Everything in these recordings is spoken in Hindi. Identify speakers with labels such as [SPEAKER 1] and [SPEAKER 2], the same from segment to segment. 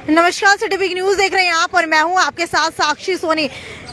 [SPEAKER 1] नमस्कार, सिटी बिग न्यूज देख रहे हैं आप और मैं हूं आपके साथ साक्षी सोनी।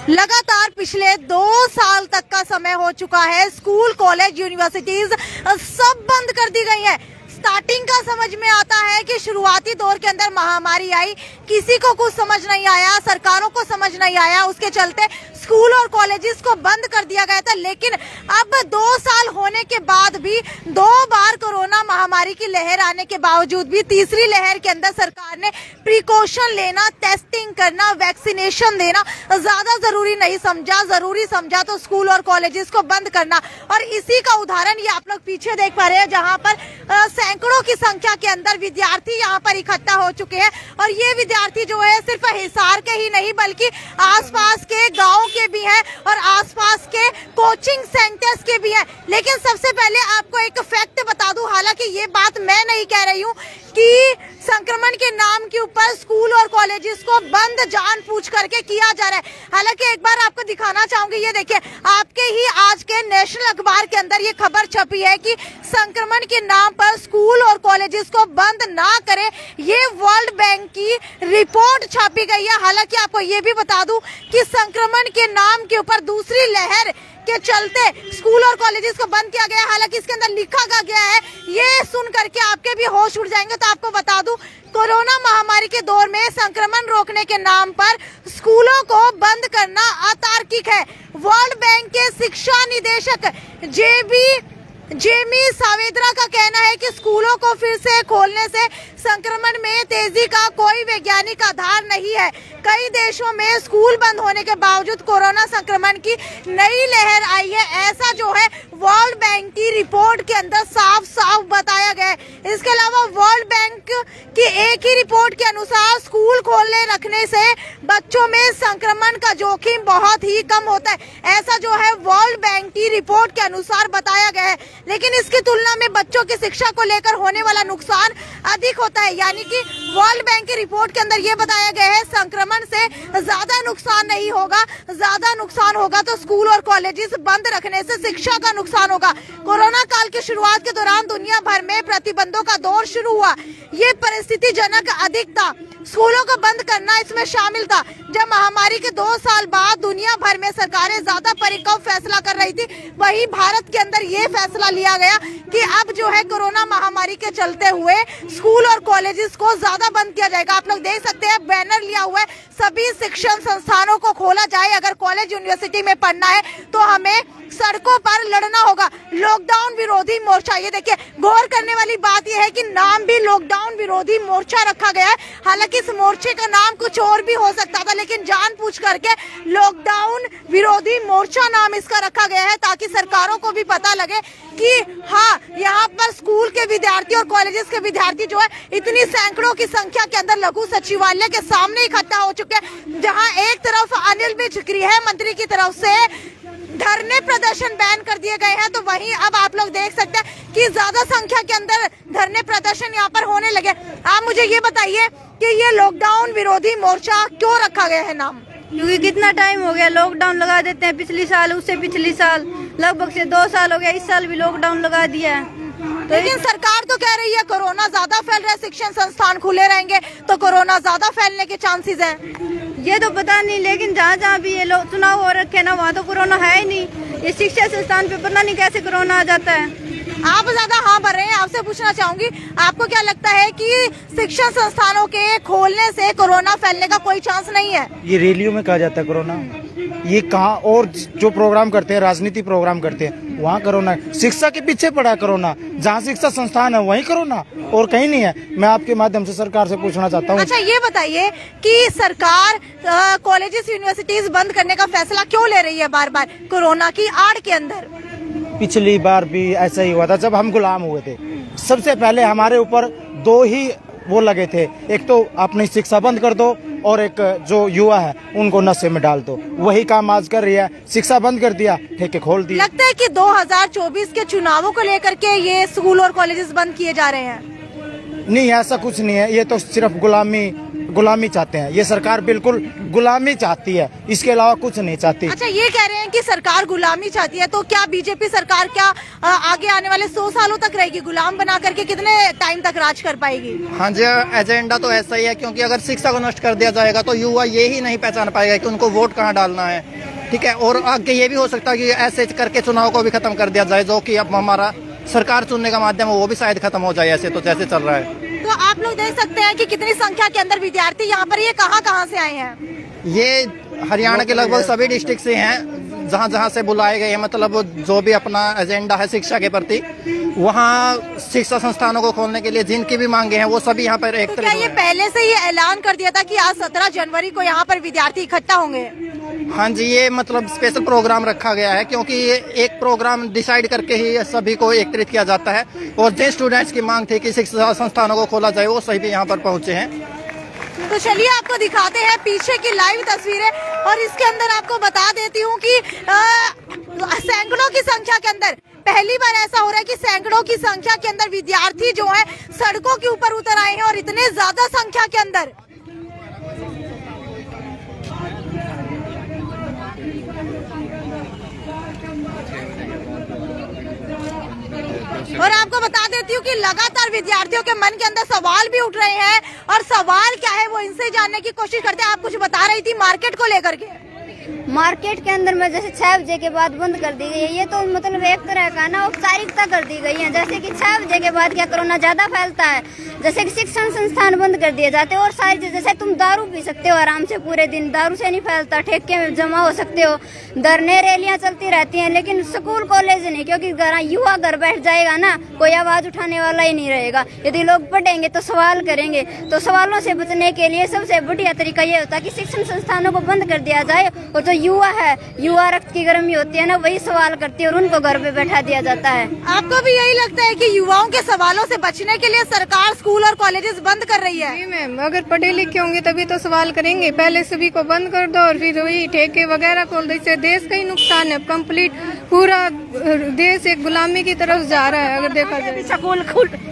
[SPEAKER 1] लगातार पिछले 2 साल तक का समय हो चुका है, स्कूल कॉलेज यूनिवर्सिटीज सब बंद कर दी गई है। स्टार्टिंग का समझ में आता है कि शुरुआती दौर के अंदर महामारी आई, किसी को कुछ समझ नहीं आया, सरकारों को समझ नहीं आया, उसके चलते स्कूल और कॉलेजेस को बंद कर दिया गया था। लेकिन अब 2 साल होने के बाद भी 2 बार कोरोना महामारी की लहर आने के बावजूद भी तीसरी लहर के अंदर सरकार ने प्रिकॉशन लेना, टेस्टिंग करना, वैक्सीनेशन देना ज्यादा जरूरी नहीं समझा। जरूरी समझा तो स्कूल और कॉलेजेस को बंद करना। और इसी का उदाहरण ये आप लोग पीछे देख पा रहे हैं, जहाँ पर सैकड़ों की संख्या के अंदर विद्यार्थी यहाँ पर इकट्ठा हो चुके हैं। और ये विद्यार्थी जो है सिर्फ हिसार के ही नहीं बल्कि आसपास के गाँव के भी हैं और आसपास के कोचिंग सेंटर्स के भी हैं। लेकिन सबसे पहले आपको एक फैक्ट बता दूं, हालांकि ये बात मैं नहीं कह रही हूँ कि संक्रमण के नाम के ऊपर स्कूल और कॉलेजेस को बंद जानबूझ करके किया जा रहा है। हालांकि एक बार आपको दिखाना चाहूंगी, ये देखिए आपके ही आज के नेशनल अखबार के अंदर ये खबर छपी है कि संक्रमण के नाम पर स्कूल और कॉलेजेस को बंद ना करें, ये वर्ल्ड बैंक की रिपोर्ट छापी गई है। हालांकि आपको ये भी बता दूं कि संक्रमण के नाम के ऊपर दूसरी लहर के चलते स्कूल और कॉलेजेस को बंद किया गया। हालांकि इसके अंदर लिखा गया है, ये सुन करके आपके भी होश उड़ जाएंगे। तो आपको बता दूं, कोरोना महामारी के दौर में संक्रमण रोकने के नाम पर स्कूलों को बंद करना अतार्किक है। वर्ल्ड बैंक के शिक्षा निदेशक जेमी सावेद्रा का कहना है कि स्कूलों को फिर से खोलने से संक्रमण में तेजी का कोई वैज्ञानिक आधार नहीं है। कई देशों में स्कूल बंद होने के बावजूद कोरोना संक्रमण की नई लहर आई है, ऐसा जो है वर्ल्ड बैंक की रिपोर्ट के अंदर साफ साफ बताया गया है। इसके अलावा वर्ल्ड बैंक की एक ही रिपोर्ट के अनुसार स्कूल खोलने रखने से बच्चों में संक्रमण का जोखिम बहुत ही कम होता है, ऐसा जो है वर्ल्ड बैंक की रिपोर्ट के अनुसार बताया गया है। लेकिन इसकी तुलना में बच्चों की शिक्षा को लेकर होने वाला नुकसान अधिक होता है। यानी कि वर्ल्ड बैंक की रिपोर्ट के अंदर ये बताया गया है संक्रमण से ज्यादा नुकसान नहीं होगा, ज्यादा नुकसान होगा तो स्कूल और कॉलेजेस बंद रखने से शिक्षा का नुकसान होगा। कोरोना काल की शुरुआत के दौरान दुनिया भर में प्रतिबंधों का दौर शुरू हुआ। ये परिस्थितिजनक अधिक था, स्कूलों को बंद करना इसमें शामिल था। जब महामारी के 2 साल बाद दुनिया भर में सरकारें ज्यादा परिपक्व फैसला कर रही थी, वहीं भारत के अंदर ये फैसला लिया गया कि अब जो है कोरोना महामारी के चलते हुए स्कूल और कॉलेजेस को ज्यादा बंद किया जाएगा। आप लोग देख सकते हैं बैनर लिया हुआ है, सभी शिक्षण संस्थानों को खोला जाए। अगर कॉलेज यूनिवर्सिटी में पढ़ना है तो हमें सड़कों पर लड़ना होगा। लॉकडाउन विरोधी मोर्चा, ये देखिए गौर करने वाली बात यह है कि नाम भी लॉकडाउन विरोधी मोर्चा रखा गया है। हालांकि इस मोर्चे का नाम कुछ और भी हो सकता था, लेकिन जानबूझ करके लॉकडाउन विरोधी मोर्चा नाम इसका रखा गया है ताकि सरकारों को भी पता लगे कि हाँ, यहाँ पर स्कूल के विद्यार्थी और कॉलेजेस के विद्यार्थी जो है इतनी सैकड़ों की संख्या के अंदर लघु सचिवालय के सामने इकट्ठा हो चुके हैं, जहाँ एक तरफ अनिल विज गृह मंत्री की तरफ से धरने प्रदर्शन बैन कर दिए गए हैं, तो वहीं अब आप लोग देख सकते हैं कि ज्यादा संख्या के अंदर धरने प्रदर्शन यहाँ पर होने लगे। आप मुझे ये बताइए कि ये लॉकडाउन विरोधी मोर्चा क्यों रखा गया है नाम?
[SPEAKER 2] क्योंकि कितना टाइम हो गया लॉकडाउन लगा देते हैं, पिछली साल उससे पिछली साल लगभग से 2 साल हो गया, इस साल भी लॉकडाउन लगा दिया है।
[SPEAKER 1] तो लेकिन सरकार तो कह रही है कोरोना ज्यादा फैल रहा है, शिक्षण संस्थान खुले रहेंगे तो कोरोना ज्यादा फैलने के चांसेस हैं।
[SPEAKER 2] ये तो पता नहीं, लेकिन जहाँ भी ये लोग चुनाव हो रखे ना वहाँ तो कोरोना है ही नहीं। ये शिक्षा संस्थान पे पता नहीं कैसे कोरोना आ जाता है।
[SPEAKER 1] आप ज्यादा हाँ भर रहे हैं, आपसे पूछना चाहूंगी, आपको क्या लगता है कि शिक्षण संस्थानों के खोलने से कोरोना फैलने का कोई चांस नहीं है?
[SPEAKER 3] ये रैलियों में कहा जाता है कोरोना, ये कहाँ और जो प्रोग्राम करते हैं, राजनीति प्रोग्राम करते हैं, वहाँ कोरोना। शिक्षा के पीछे पड़ा कोरोना, जहाँ शिक्षा संस्थान है वहीं कोरोना, और कहीं नहीं है। मैं आपके माध्यम से सरकार से पूछना चाहता हूँ।
[SPEAKER 1] अच्छा, ये बताइए कि सरकार कॉलेजेस यूनिवर्सिटीज बंद करने का फैसला क्यों ले रही है बार बार कोरोना की आड़ के अंदर?
[SPEAKER 3] पिछली बार भी ऐसा ही हुआ था जब हम गुलाम हुए थे। सबसे पहले हमारे ऊपर 2 ही वो लगे थे, एक तो अपनी शिक्षा बंद कर दो और एक जो युवा है उनको नशे में डाल दो। वही काम आज कर रही है, शिक्षा बंद कर दिया, ठेके खोल दिए।
[SPEAKER 1] लगता है कि 2024 के चुनावों को लेकर के ये स्कूल और कॉलेजेस बंद किए जा रहे हैं।
[SPEAKER 3] नहीं, ऐसा कुछ नहीं है। ये तो सिर्फ गुलामी चाहते हैं। ये सरकार बिल्कुल गुलामी चाहती है, इसके अलावा कुछ नहीं चाहती।
[SPEAKER 1] अच्छा, ये कह रहे हैं कि सरकार गुलामी चाहती है, तो क्या बीजेपी सरकार क्या आगे आने वाले 100 सालों तक रहेगी? गुलाम बना करके कितने टाइम तक राज कर पाएगी?
[SPEAKER 4] हाँ जी, एजेंडा तो ऐसा ही है, क्योंकि अगर शिक्षा को नष्ट कर दिया जाएगा तो युवा ये ही नहीं पहचान पाएगा कि उनको वोट कहाँ डालना है। ठीक है, और आगे ये भी हो सकता है कि ऐसे करके चुनाव को भी खत्म कर दिया जाए, जो कि अब हमारा सरकार चुनने का माध्यम है वो भी शायद खत्म हो जाए, ऐसे तो जैसे चल रहा है।
[SPEAKER 1] तो आप लोग देख सकते हैं कि कितनी संख्या के अंदर विद्यार्थी यहाँ पर, ये कहाँ से आए हैं?
[SPEAKER 4] ये हरियाणा के लगभग सभी डिस्ट्रिक्ट से हैं, जहाँ से बुलाए गए हैं। मतलब जो भी अपना एजेंडा है शिक्षा के प्रति, वहाँ शिक्षा संस्थानों को खोलने के लिए जिनकी भी मांगे हैं वो सभी यहाँ पर एक
[SPEAKER 1] तो क्या ये पहले से ही ऐलान कर दिया था कि आज 17 जनवरी को यहाँ पर विद्यार्थी इकट्ठा होंगे?
[SPEAKER 4] हाँ जी, ये मतलब स्पेशल प्रोग्राम रखा गया है, क्योंकि ये एक प्रोग्राम डिसाइड करके ही सभी को एकत्रित किया जाता है। और जिन स्टूडेंट्स की मांग थी कि शिक्षा संस्थानों को खोला जाए, वो सभी यहाँ पर पहुँचे हैं।
[SPEAKER 1] तो चलिए आपको दिखाते हैं पीछे की लाइव तस्वीरें, और इसके अंदर आपको बता देती हूँ कि सैकड़ों की संख्या के अंदर पहली बार ऐसा हो रहा है कि सैकड़ों की संख्या के अंदर विद्यार्थी जो है सड़कों के ऊपर उतर आए हैं, और इतने ज्यादा संख्या के अंदर। और आपको बता देती हूँ कि लगातार विद्यार्थियों के मन के अंदर सवाल भी उठ रहे हैं, और सवाल क्या है वो इनसे जानने की कोशिश करते हैं। आप कुछ बता रही थी मार्केट को लेकर के।
[SPEAKER 2] मार्केट के अंदर में जैसे 6 बजे के बाद बंद कर दी गई है, ये तो मतलब एक तरह का ना औपचारिकता कर दी गई है। जैसे कि 6 बजे के बाद क्या कोरोना ज्यादा फैलता है, जैसे कि शिक्षण संस्थान बंद कर दिए जाते हैं, और सारी चीज, जैसे तुम दारू पी सकते हो आराम से पूरे दिन, दारू से नहीं फैलता, ठेके में जमा हो सकते हो, धरने रैलियां चलती रहती हैं, लेकिन स्कूल कॉलेज नहीं, क्योंकि युवा घर बैठ जाएगा ना, कोई आवाज उठाने वाला ही नहीं रहेगा। यदि लोग पढ़ेंगे तो सवाल करेंगे, तो सवालों से बचने के लिए सबसे बढ़िया तरीका ये होता है कि शिक्षण संस्थानों को बंद कर दिया जाए, और जो युवा है, युवा रक्त की गर्मी होती है ना, वही सवाल करती है, और उनको घर पे बैठा दिया जाता है।
[SPEAKER 1] आपको भी यही लगता है कि युवाओं के सवालों से बचने के लिए सरकार स्कूल और कॉलेजेस बंद कर रही है?
[SPEAKER 5] जी मैम, अगर पढ़े लिखे होंगे तभी तो सवाल करेंगे। पहले सभी को बंद कर दो और फिर वही ठेके वगैरह खोल दो, इससे देश का ही नुकसान है। कंप्लीट पूरा देश एक गुलामी की तरफ जा रहा है। अगर देखा जाए
[SPEAKER 6] स्कूल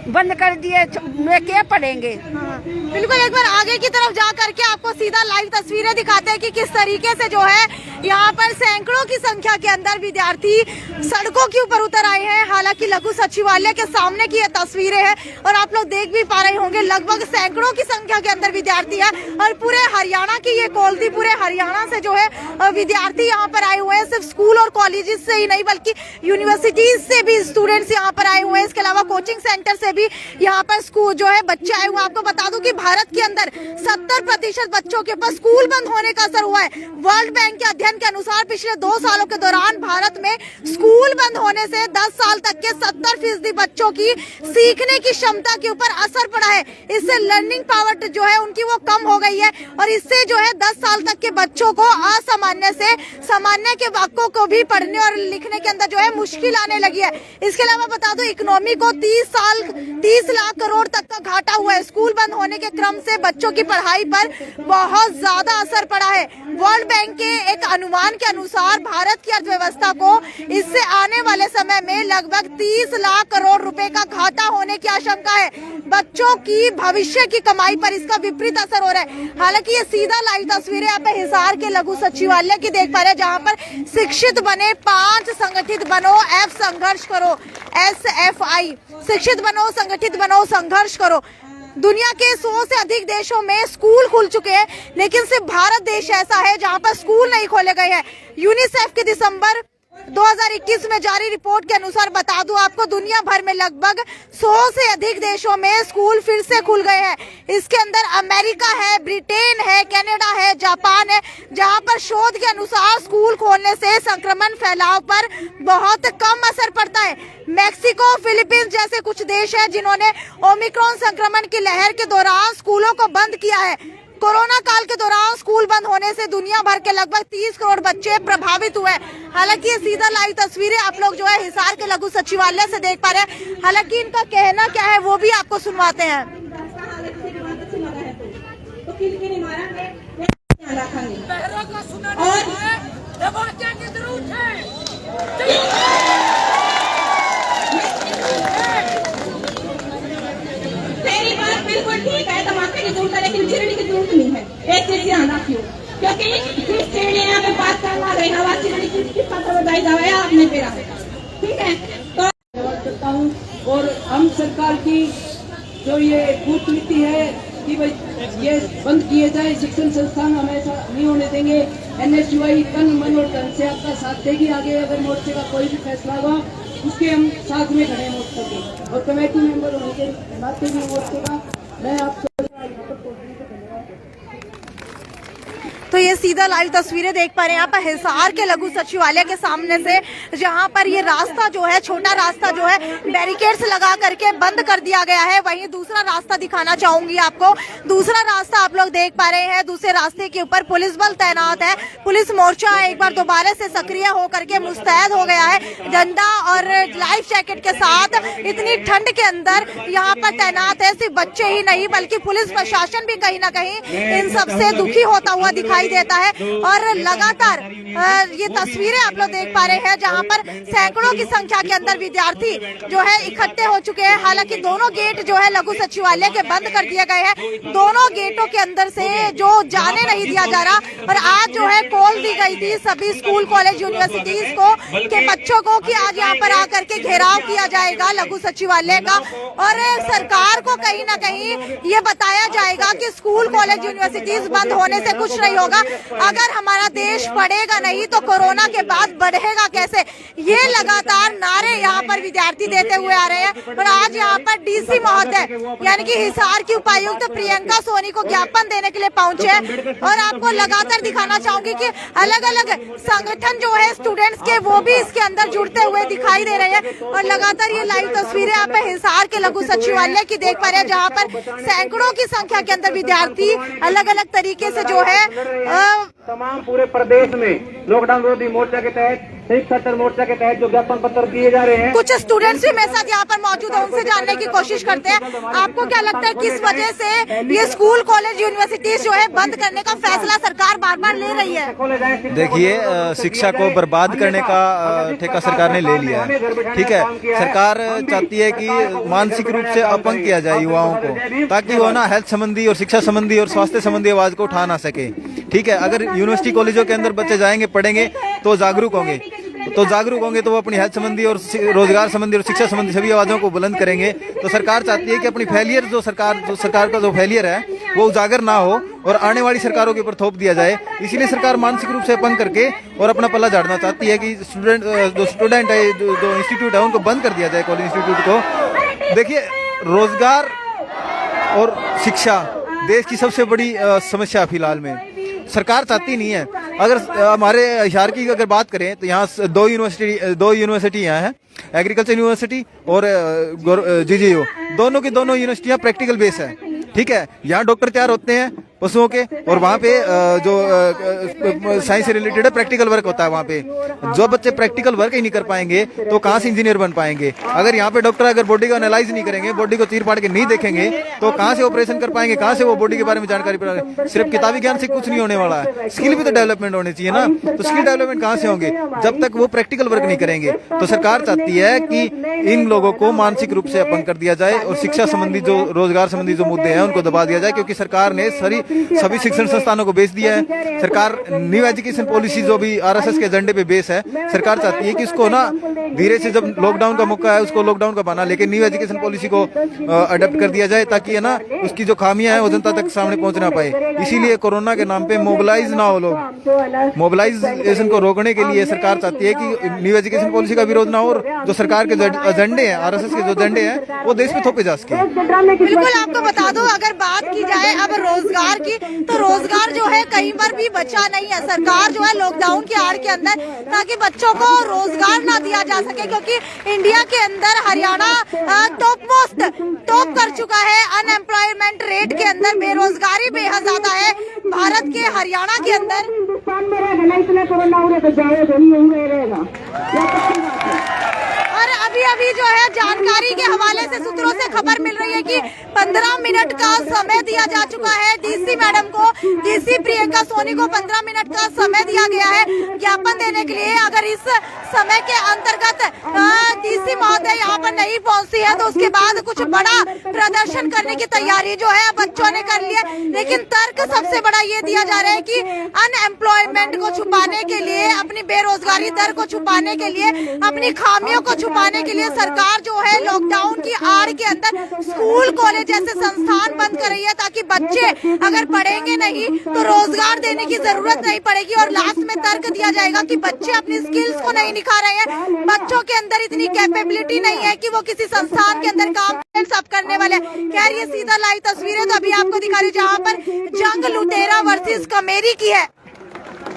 [SPEAKER 6] बंद कर दिए, में क्या पढ़ेंगे?
[SPEAKER 1] बिल्कुल, एक बार आगे की तरफ जा करके आपको सीधा लाइव तस्वीरें दिखाते हैं कि किस तरीके से जो है यहाँ पर सैकड़ों की संख्या के अंदर विद्यार्थी सड़कों के ऊपर उतर आए हैं। हालांकि लघु सचिवालय के सामने की ये तस्वीरें हैं, और आप लोग देख भी पा रहे होंगे लगभग सैकड़ों की संख्या के अंदर विद्यार्थी है, और पूरे हरियाणा की ये कॉलोनी, पूरे हरियाणा से जो है विद्यार्थी यहाँ पर आए हुए हैं। सिर्फ स्कूल और कॉलेजेस से ही नहीं बल्कि यूनिवर्सिटीज से भी स्टूडेंट्स यहाँ पर आए हुए हैं। इसके अलावा कोचिंग सेंटर से भी यहाँ पर स्कूल जो है बच्चे आए हुए हैं। आपको बता दूं कि भारत के अंदर 70% बच्चों के ऊपर स्कूल बंद होने का असर हुआ है। वर्ल्ड बैंक के अध्ययन के अनुसार पिछले 2 सालों के दौरान भारत में स्कूल बंद होने से 10 साल तक के 70% बच्चों की सीखने की क्षमता के ऊपर असर पड़ा है। इससे लर्निंग पावर जो है उनकी वो कम हो गई है, और इससे जो है 10 साल तक के बच्चों को असामान्य से सामान्य के वाक्यों को भी पढ़ने और लिखने के अंदर जो है मुश्किल आने लगी है। इसके अलावा बता दो इकोनॉमी को 30 लाख करोड़ तक का घाटा हुआ है। स्कूल बंद होने के क्रम से बच्चों की पढ़ाई पर बहुत ज्यादा असर पड़ा है। वर्ल्ड बैंक के एक अनुमान के अनुसार भारत की अर्थव्यवस्था को इससे आने वाले समय में लगभग 30 लाख करोड़ रुपए का घाटा होने की आशंका है। बच्चों की भविष्य की कमाई पर इसका विपरीत असर हो रहा है। हालांकि ये सीधा लाइव तस्वीरें आप हिसार के लघु सचिवालय की देख पा रहे हैं, जहाँ पर शिक्षित बने 5 संगठित बनो, F संघर्ष करो, SFI, शिक्षित बनो, संगठित बनो, संघर्ष करो। दुनिया के 100 से अधिक देशों में स्कूल खुल चुके हैं, लेकिन सिर्फ भारत देश ऐसा है जहां पर स्कूल नहीं खोले गए हैं। यूनिसेफ के दिसंबर 2021 में जारी रिपोर्ट के अनुसार बता दूं आपको, दुनिया भर में लगभग 100 से अधिक देशों में स्कूल फिर से खुल गए हैं। इसके अंदर अमेरिका है, ब्रिटेन है, कनाडा है, जापान है, जहां पर शोध के अनुसार स्कूल खोलने से संक्रमण फैलाव पर बहुत कम असर पड़ता है। मैक्सिको, फिलीपींस जैसे कुछ देश हैं जिन्होंने ओमिक्रॉन संक्रमण की लहर के दौरान स्कूलों को बंद किया है। कोरोना काल के दौरान स्कूल बंद होने से दुनिया भर के लगभग 30 करोड़ बच्चे प्रभावित हुए। हालांकि ये सीधा लाइव तस्वीरें आप लोग जो है हिसार के लघु सचिवालय से देख पा रहे हैं। हालांकि इनका कहना क्या है वो भी आपको सुनवाते हैं।
[SPEAKER 7] मेरी बात साथियों, क्योंकि जिस श्रेणी में बात करवा रहे हवा किसकी पत्र बताई जाए आपने मेरा, ठीक है। तो
[SPEAKER 8] करता हूँ और हम सरकार की जो ये कूटनीति है कि भाई ये बंद किए जाए, शिक्षण संस्थान हमेशा नहीं होने देंगे। NSUI तन मन और धन से आपका साथ देगी। आगे अगर मोर्चे का कोई भी फैसला होगा उसके हम साथ में खड़े मोर्चे के, और कमेटी मेंबर होने के नाते भी मोर्चे का मैं आपसे
[SPEAKER 1] तो ये सीधा लाइव तस्वीरें देख पा रहे हैं यहाँ पर हिसार के लघु सचिवालय के सामने से, जहाँ पर ये रास्ता जो है, छोटा रास्ता जो है बैरिकेड्स लगा करके बंद कर दिया गया है। वहीं दूसरा रास्ता दिखाना चाहूंगी आपको। दूसरा रास्ता आप लोग देख पा रहे हैं। दूसरे रास्ते के ऊपर पुलिस बल तैनात है। पुलिस मोर्चा एक बार दोबारा से सक्रिय होकर के मुस्तैद हो गया है, डंडा और लाइफ जैकेट के साथ। इतनी ठंड के अंदर यहाँ पर तैनात है। सिर्फ बच्चे ही नहीं बल्कि पुलिस प्रशासन भी कहीं ना कहीं इन सबसे दुखी होता हुआ दिखाई देता है। और लगातार ये तस्वीरें आप लोग देख पा रहे हैं जहां पर सैकड़ों की संख्या के अंदर विद्यार्थी जो है इकट्ठे हो चुके हैं। हालांकि दोनों गेट जो है लघु सचिवालय के बंद कर दिए गए हैं। दोनों गेटों के अंदर से जो जाने नहीं दिया जा रहा। और आज जो है कॉल दी गई थी सभी स्कूल कॉलेज यूनिवर्सिटीज को के बच्चों को कि आज यहाँ पर आकर के घेराव किया जाएगा लघु सचिवालय का। और सरकार को कहीं ना कहीं ये बताया जाएगा कि स्कूल कॉलेज यूनिवर्सिटीज बंद होने से कुछ नहीं होगा। अगर हमारा देश बढ़ेगा नहीं तो कोरोना के बाद बढ़ेगा कैसे, ये लगातार नारे यहाँ पर विद्यार्थी देते हुए आ रहे हैं। और आज यहाँ पर डीसी महोदय यानी कि हिसार की उपायुक्त प्रियंका सोनी को ज्ञापन देने के लिए पहुंचे। और आपको लगातार दिखाना चाहूंगी कि अलग अलग संगठन जो है स्टूडेंट्स के, वो भी इसके अंदर जुड़ते हुए दिखाई दे रहे हैं। और लगातार ये लाइव तस्वीरें आप हिसार के लघु सचिवालय की देख पा रहे हैं जहाँ पर सैकड़ों की संख्या के अंदर विद्यार्थी अलग अलग तरीके से जो है
[SPEAKER 9] तमाम पूरे प्रदेश में लॉकडाउन विरोधी मोर्चा के तहत, संयुक्त छात्र मोर्चा के तहत जो ज्ञापन पत्र दिए जा रहे हैं।
[SPEAKER 1] कुछ स्टूडेंट्स भी मेरे साथ यहाँ पर मौजूद है, उनसे जानने की कोशिश करते हैं। आपको क्या लगता है किस वजह से ये स्कूल कॉलेज यूनिवर्सिटीज जो है बंद करने का फैसला सरकार बार बार ले रही है?
[SPEAKER 10] देखिए, शिक्षा को बर्बाद करने का ठेका सरकार ने ले लिया है। ठीक है, सरकार चाहती है कि मानसिक रूप से अपंग किया जाए युवाओं को, ताकि वो ना हेल्थ संबंधी और शिक्षा संबंधी और स्वास्थ्य संबंधी आवाज को उठा ना सके। ठीक है, अगर यूनिवर्सिटी कॉलेजों के अंदर बच्चे जाएंगे, पढ़ेंगे तो जागरूक होंगे, तो वो अपनी हेल्थ संबंधी और रोजगार संबंधी और शिक्षा संबंधी सभी आवाजों को बुलंद करेंगे। तो सरकार चाहती है कि अपनी फेलियर जो सरकार का जो फेलियर है वो उजागर ना हो और आने वाली सरकारों के ऊपर थोप दिया जाए। इसीलिए सरकार मानसिक रूप से अपंग करके और अपना पल्ला झाड़ना चाहती है कि स्टूडेंट है, जो इंस्टीट्यूट है उनको बंद कर दिया जाए, कॉलेज इंस्टीट्यूट को। देखिए, रोजगार और शिक्षा देश की सबसे बड़ी समस्या फिलहाल में सरकार चाहती नहीं है। अगर हमारे हिसार की अगर बात करें तो यहाँ दो यूनिवर्सिटी यहाँ है, एग्रीकल्चर यूनिवर्सिटी और GGU। दोनों की दोनों यूनिवर्सिटियाँ प्रैक्टिकल बेस है। ठीक है, यहाँ डॉक्टर तैयार होते हैं पशुओं के, और वहाँ पे जो साइंस से रिलेटेड है प्रैक्टिकल वर्क होता है। वहाँ पे जो बच्चे प्रैक्टिकल वर्क ही नहीं कर पाएंगे तो कहाँ से इंजीनियर बन पाएंगे? अगर यहाँ पे डॉक्टर अगर बॉडी को एनालाइज नहीं करेंगे, बॉडी को चीर फाड़ के नहीं देखेंगे तो कहाँ से ऑपरेशन कर पाएंगे? कहाँ से वो बॉडी के बारे में जानकारी पाएंगे? सिर्फ किताबी ज्ञान से कुछ नहीं होने वाला है, स्किल भी तो डेवलपमेंट होनी चाहिए ना। तो स्किल डेवलपमेंट कहाँ से होंगे जब तक वो प्रैक्टिकल वर्क नहीं करेंगे? तो सरकार चाहती है कि इन लोगों को मानसिक रूप से अपंग कर दिया जाए और शिक्षा संबंधी जो रोजगार संबंधी जो मुद्दे हैं उनको दबा दिया जाए, क्योंकि सरकार ने सभी शिक्षण संस्थानों को बेच दिया है। सरकार न्यू एजुकेशन पॉलिसी जो भी RSS के एजेंडे पे बेस है, सरकार चाहती है कि इसको ना धीरे से, जब लॉकडाउन का मौका है उसको लॉकडाउन का बना, लेकिन न्यू एजुकेशन पॉलिसी को अडॉप्ट कर दिया जाए, ताकि है ना उसकी जो खामियां हैं वो जनता तक सामने पहुंच ना पाए। इसीलिए कोरोना के नाम पे मोबिलाइज ना हो लोग। मोबिलाइजेशन को रोकने के लिए सरकार चाहती है कि न्यू एजुकेशन पॉलिसी का विरोध ना हो और जो सरकार के एजेंडे हैं, RSS के जो एजेंडे हैं वो देश में थोपे जा सके।
[SPEAKER 1] बिल्कुल, आपको बता दो, अगर बात की जाए अब रोजगार की, तो रोजगार जो है कहीं पर भी बचा नहीं है। सरकार जो है लॉकडाउन की आड़ के अंदर, ताकि बच्चों को रोजगार ना दिया जा सके, क्योंकि इंडिया के अंदर हरियाणा टॉप कर चुका है अनएम्प्लॉयमेंट रेट के अंदर। बेरोजगारी बेहद ज्यादा है भारत के हरियाणा के अंदर। और अभी अभी जो है जानकारी के हवाले से सूत्रों से खबर मिल रही है कि 15 मिनट का समय दिया जा चुका है डीसी मैडम को, डीसी प्रियंका सोनी को 15 मिनट का समय दिया गया है ज्ञापन देने के लिए। अगर इस समय के अंतर्गत डीसी महोदय यहाँ पर नहीं पहुँचती है तो उसके बाद कुछ बड़ा प्रदर्शन करने की तैयारी जो है बच्चों ने कर ली है। लेकिन तर्क सबसे बड़ा ये दिया जा रहा है कि अनएम्प्लॉयमेंट को छुपाने के लिए, अपनी बेरोजगारी दर को छुपाने के लिए, अपनी खामियों को छुपाने के लिए सरकार जो है लॉकडाउन की आड़ के अंदर स्कूल कॉलेज जैसे संस्थान बंद कर रही है ताकि बच्चे अगर पढ़ेंगे नहीं तो रोजगार देने की जरूरत नहीं पड़ेगी। और लास्ट में तर्क दिया जाएगा कि बच्चे अपनी स्किल्स को नहीं निखार रहे हैं, बच्चों के अंदर इतनी कैपेबिलिटी नहीं है कि वो किसी संस्थान के अंदर काम सब करने वाले। खैर ये सीधा लाइव तस्वीरें तो अभी आपको दिखा रही जहाँ पर जंग लुटेरा वर्सेस कमेरी की है।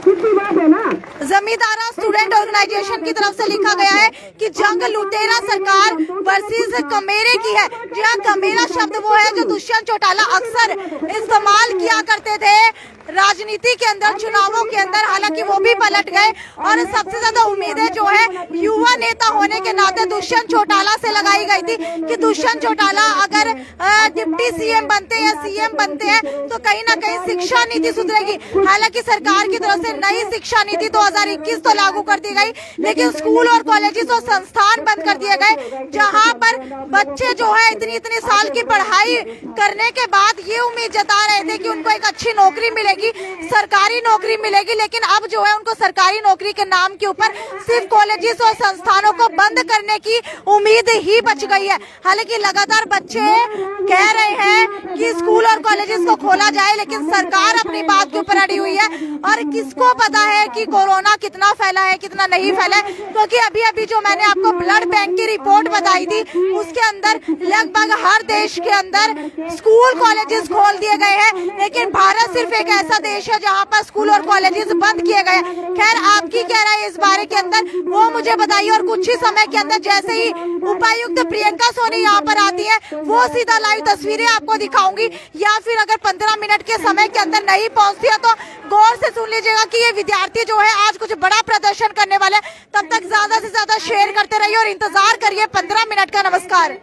[SPEAKER 1] जमींदारा स्टूडेंट ऑर्गेनाइजेशन की तरफ से लिखा गया है कि जंग लुटेरा सरकार वर्सेस कमेरे की है। जहाँ कमेरा शब्द वो है जो दुष्यंत चौटाला अक्सर इस्तेमाल किया करते थे राजनीति के अंदर, चुनावों के अंदर। हालांकि वो भी पलट गए और सबसे ज्यादा उम्मीदें जो है युवा नेता होने के नाते दुष्यंत चौटाला से लगाई गई थी कि दुष्यंत चौटाला अगर डिप्टी सीएम बनते हैं, सीएम बनते हैं तो कहीं ना कहीं शिक्षा नीति सुधरेगी। हालांकि सरकार की तरफ से नई शिक्षा नीति 2021 तो लागू कर दी गई, लेकिन स्कूल और कॉलेजेस और संस्थान बंद कर दिए गए जहां पर बच्चे जो है इतनी साल की पढ़ाई करने के बाद ये उम्मीद जता रहे थे कि उनको एक अच्छी नौकरी मिलेगी, सरकारी नौकरी मिलेगी। लेकिन अब जो है उनको सरकारी नौकरी के नाम के ऊपर सिर्फ कॉलेजेस और संस्थानों को बंद करने की उम्मीद ही बच गई है। हालांकि लगातार बच्चे कह रहे हैं कि स्कूल और कॉलेजेस को खोला जाए, लेकिन सरकार अपनी बात के ऊपर अड़ी हुई है। और किसको पता है कि कोरोना कितना फैला है, कितना नहीं फैला है, क्योंकि अभी जो मैंने आपको ब्लड बैंक की रिपोर्ट बताई थी उसके अंदर लगभग हर देश के अंदर स्कूल कॉलेजेस खोल दिए गए हैं, लेकिन भारत सिर्फ एक ऐसा देश है जहां पर स्कूल और कॉलेजेस बंद किए गए। खैर आपकी क्या राय है इस बारे के अंदर वो मुझे बताइए। और कुछ ही समय के अंदर जैसे ही उपायुक्त प्रियंका सोनी यहाँ पर आती है वो सीधा लाइव तस्वीरें आपको दिखाऊंगी, या फिर अगर 15 मिनट के समय के अंदर नहीं पहुँचती है तो गौर से सुन लीजिएगा कि ये विद्यार्थी जो है आज कुछ बड़ा प्रदर्शन करने वाले। तब तक ज्यादा से ज्यादा शेयर करते रहिए और इंतजार करिए 15 मिनट का। नमस्कार।